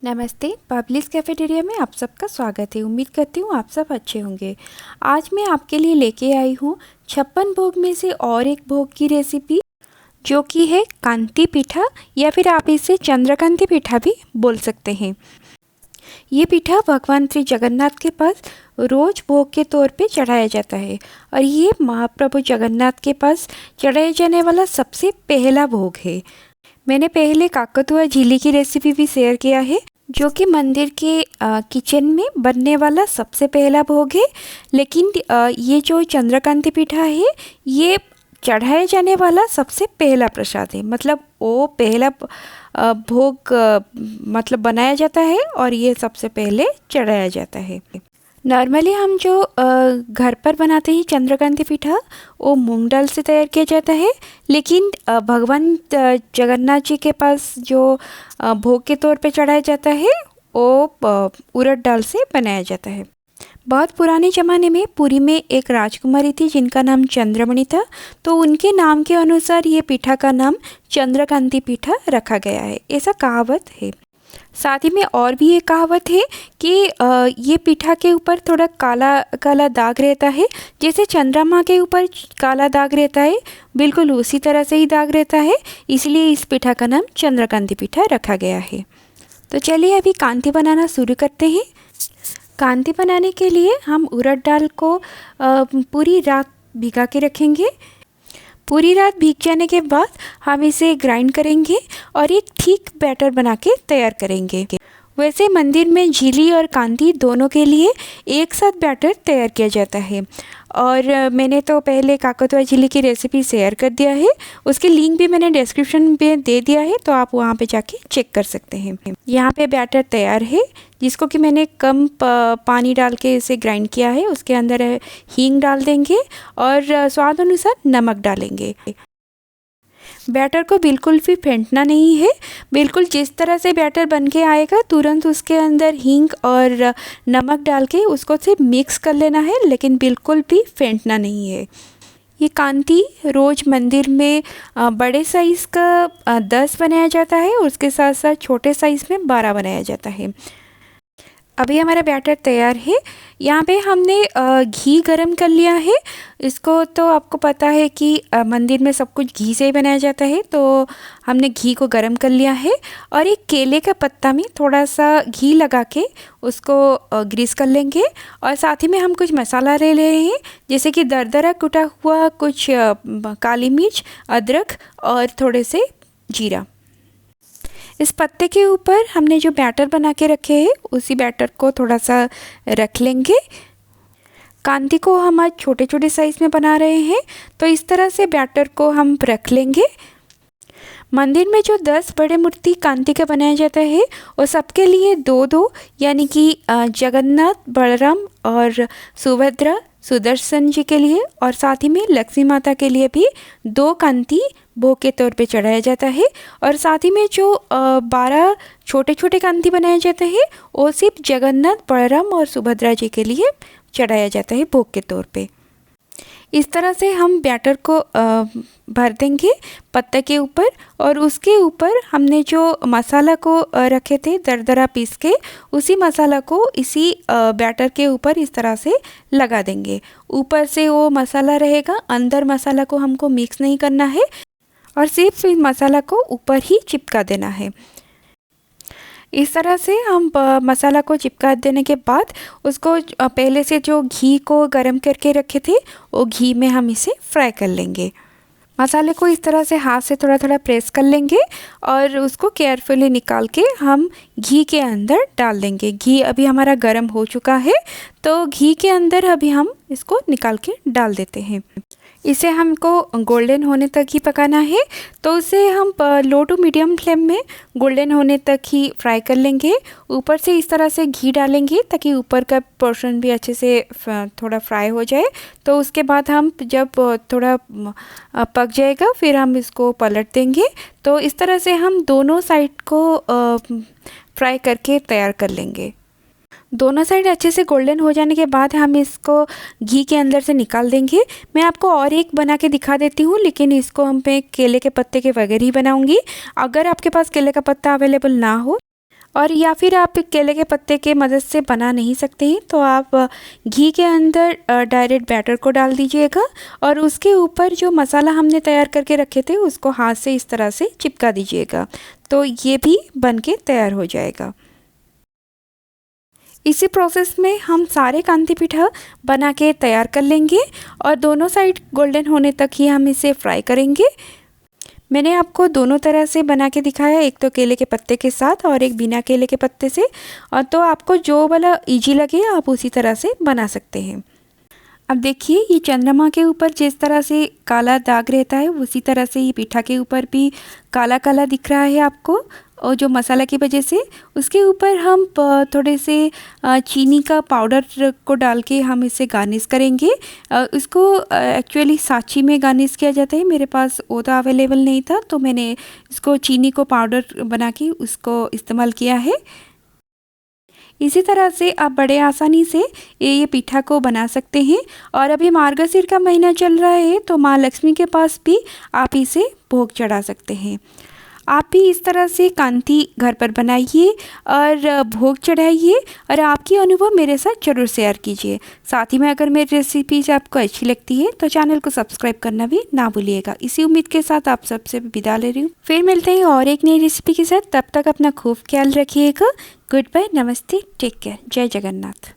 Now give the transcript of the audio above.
नमस्ते। Publish cafeteria में आप सबका स्वागत है। उम्मीद करती हूँ आप सब अच्छे होंगे। आज मैं आपके लिए लेके आई हूँ 56 भोग में से और एक भोग की रेसिपी, जो कि है कांति पीठा, या फिर आप इसे चंद्रकांति पीठा भी बोल सकते हैं। ये पीठा भगवान श्री जगन्नाथ के पास रोज भोग के तौर पे चढ़ाया जाता है और ये महाप्रभु जगन्नाथ के पास चढ़ाए जाने वाला सबसे पहला भोग है। मैंने पहले काकतुआ झीली की रेसिपी भी शेयर किया है, जो कि मंदिर के किचन में बनने वाला सबसे पहला भोग है। लेकिन ये जो चंद्रकांति पीठा है, ये चढ़ाए जाने वाला सबसे पहला प्रसाद है। मतलब वो पहला भोग मतलब बनाया जाता है और ये सबसे पहले चढ़ाया जाता है। नॉर्मली हम जो घर पर बनाते हैं चंद्रकांति पीठा, वो मूंग दाल से तैयार किया जाता है। लेकिन भगवान जगन्नाथ जी के पास जो भोग के तौर पे चढ़ाया जाता है, वो उड़द दाल से बनाया जाता है। बहुत पुराने ज़माने में पुरी में एक राजकुमारी थी जिनका नाम चंद्रमणि था, तो उनके नाम के अनुसार ये पीठा का नाम चंद्रकांति पीठा रखा गया है, ऐसा कहावत है। साथ ही में और भी एक कहावत है कि ये पीठा के ऊपर थोड़ा काला काला दाग रहता है। जैसे चंद्रमा के ऊपर काला दाग रहता है, बिल्कुल उसी तरह से ही दाग रहता है, इसलिए इस पीठा का नाम चंद्रकांति पीठा रखा गया है। तो चलिए अभी कांति बनाना शुरू करते हैं। कांति बनाने के लिए हम उड़द दाल को पूरी रात भिगा के रखेंगे। पूरी रात भीग जाने के बाद हम इसे ग्राइंड करेंगे और एक ठीक बैटर बना के तैयार करेंगे। वैसे मंदिर में झीली और कांति दोनों के लिए एक साथ बैटर तैयार किया जाता है, और मैंने तो पहले काकतुआ झीली की रेसिपी शेयर कर दिया है, उसके लिंक भी मैंने डिस्क्रिप्शन में दे दिया है, तो आप वहाँ पे जाके चेक कर सकते हैं। यहाँ पे बैटर तैयार है, जिसको कि मैंने कम पानी डाल के इसे ग्राइंड किया है। उसके अंदर हींग डाल देंगे और स्वाद अनुसार नमक डालेंगे। बैटर को बिल्कुल भी फेंटना नहीं है। बिल्कुल जिस तरह से बैटर बन के आएगा, तुरंत उसके अंदर हींग और नमक डाल के उसको सिर्फ मिक्स कर लेना है, लेकिन बिल्कुल भी फेंटना नहीं है। ये कांति रोज मंदिर में बड़े साइज़ का 10 बनाया जाता है, उसके साथ साथ छोटे साइज़ में 12 बनाया जाता है। अभी हमारा बैटर तैयार है। यहाँ पे हमने घी गरम कर लिया है। इसको तो आपको पता है कि मंदिर में सब कुछ घी से ही बनाया जाता है, तो हमने घी को गरम कर लिया है और एक केले का पत्ता में थोड़ा सा घी लगा के उसको ग्रीस कर लेंगे। और साथ ही में हम कुछ मसाला ले रहे हैं, जैसे कि दरदरा कुटा हुआ कुछ काली मिर्च, अदरक और थोड़े से जीरा। इस पत्ते के ऊपर हमने जो बैटर बना के रखे हैं, उसी बैटर को थोड़ा सा रख लेंगे। कांति को हम आज छोटे छोटे साइज़ में बना रहे हैं, तो इस तरह से बैटर को हम रख लेंगे। मंदिर में जो 10 बड़े मूर्ति कांति का बनाया जाता है, वो सबके लिए दो दो, यानी कि जगन्नाथ, बलराम और सुभद्रा, सुदर्शन जी के लिए, और साथ ही में लक्ष्मी माता के लिए भी 2 कांति भोग के तौर पे चढ़ाया जाता है। और साथ ही में जो 12 छोटे छोटे कांति बनाए जाते हैं, वो सिर्फ जगन्नाथ, बलराम और सुभद्रा जी के लिए चढ़ाया जाता है भोग के तौर पे। इस तरह से हम बैटर को भर देंगे पत्ते के ऊपर, और उसके ऊपर हमने जो मसाला को रखे थे दरदरा पीस के, उसी मसाला को इसी बैटर के ऊपर इस तरह से लगा देंगे। ऊपर से वो मसाला रहेगा, अंदर मसाला को हमको मिक्स नहीं करना है और सिर्फ इस मसाला को ऊपर ही चिपका देना है। इस तरह से हम मसाला को चिपका देने के बाद उसको पहले से जो घी को गरम करके रखे थे, वो घी में हम इसे फ्राई कर लेंगे। मसाले को इस तरह से हाथ से थोड़ा थोड़ा प्रेस कर लेंगे और उसको केयरफुली निकाल के हम घी के अंदर डाल देंगे। घी अभी हमारा गर्म हो चुका है, तो घी के अंदर अभी हम इसको निकाल के डाल देते हैं। इसे हमको गोल्डन होने तक ही पकाना है, तो उसे हम लो टू मीडियम फ्लेम में गोल्डन होने तक ही फ्राई कर लेंगे। ऊपर से इस तरह से घी डालेंगे ताकि ऊपर का पोर्शन भी अच्छे से थोड़ा फ्राई हो जाए। तो उसके बाद हम जब थोड़ा पक जाएगा, फिर हम इसको पलट देंगे। तो इस तरह से हम दोनों साइड को फ्राई करके तैयार कर लेंगे। दोनों साइड अच्छे से गोल्डन हो जाने के बाद हम इसको घी के अंदर से निकाल देंगे। मैं आपको और एक बना के दिखा देती हूँ, लेकिन इसको हम पे केले के पत्ते के बगैर ही बनाऊँगी। अगर आपके पास केले का पत्ता अवेलेबल ना हो और या फिर आप केले के पत्ते के मदद से बना नहीं सकते हैं तो आप घी के अंदर डायरेक्ट बैटर को डाल दीजिएगा और उसके ऊपर जो मसाला हमने तैयार करके रखे थे उसको हाथ से इस तरह से चिपका दीजिएगा, तो ये भी बन के तैयार हो जाएगा। इसी प्रोसेस में हम सारे कांती पिठा बना के तैयार कर लेंगे और दोनों साइड गोल्डन होने तक ही हम इसे फ्राई करेंगे। मैंने आपको दोनों तरह से बना के दिखाया, एक तो केले के पत्ते के साथ और एक बिना केले के पत्ते से, और तो आपको जो वाला इजी लगे आप उसी तरह से बना सकते हैं। अब देखिए ये चंद्रमा के ऊपर जिस तरह से काला दाग रहता है उसी तरह से ये पिठा के ऊपर भी काला काला दिख रहा है आपको, और जो मसाला की वजह से उसके ऊपर हम थोड़े से चीनी का पाउडर को डाल के हम इसे गार्निश करेंगे। इसको एक्चुअली सांची में गार्निश किया जाता है, मेरे पास ओदा अवेलेबल नहीं था तो मैंने इसको चीनी को पाउडर बना के उसको इस्तेमाल किया है। इसी तरह से आप बड़े आसानी से ये पिठा को बना सकते हैं। और अभी मार्गशीर का महीना चल रहा है तो माँ लक्ष्मी के पास भी आप इसे भोग चढ़ा सकते हैं। आप भी इस तरह से कांती घर पर बनाइए और भोग चढ़ाइए और आपकी अनुभव मेरे साथ ज़रूर शेयर कीजिए। साथ ही में अगर मेरी रेसिपीज आपको अच्छी लगती है तो चैनल को सब्सक्राइब करना भी ना भूलिएगा। इसी उम्मीद के साथ आप सबसे विदा ले रही हूँ, फिर मिलते हैं और एक नई रेसिपी के साथ। तब तक अपना खूब ख्याल रखिएगा। गुड बाय, नमस्ते, टेक केयर, जय जगन्नाथ।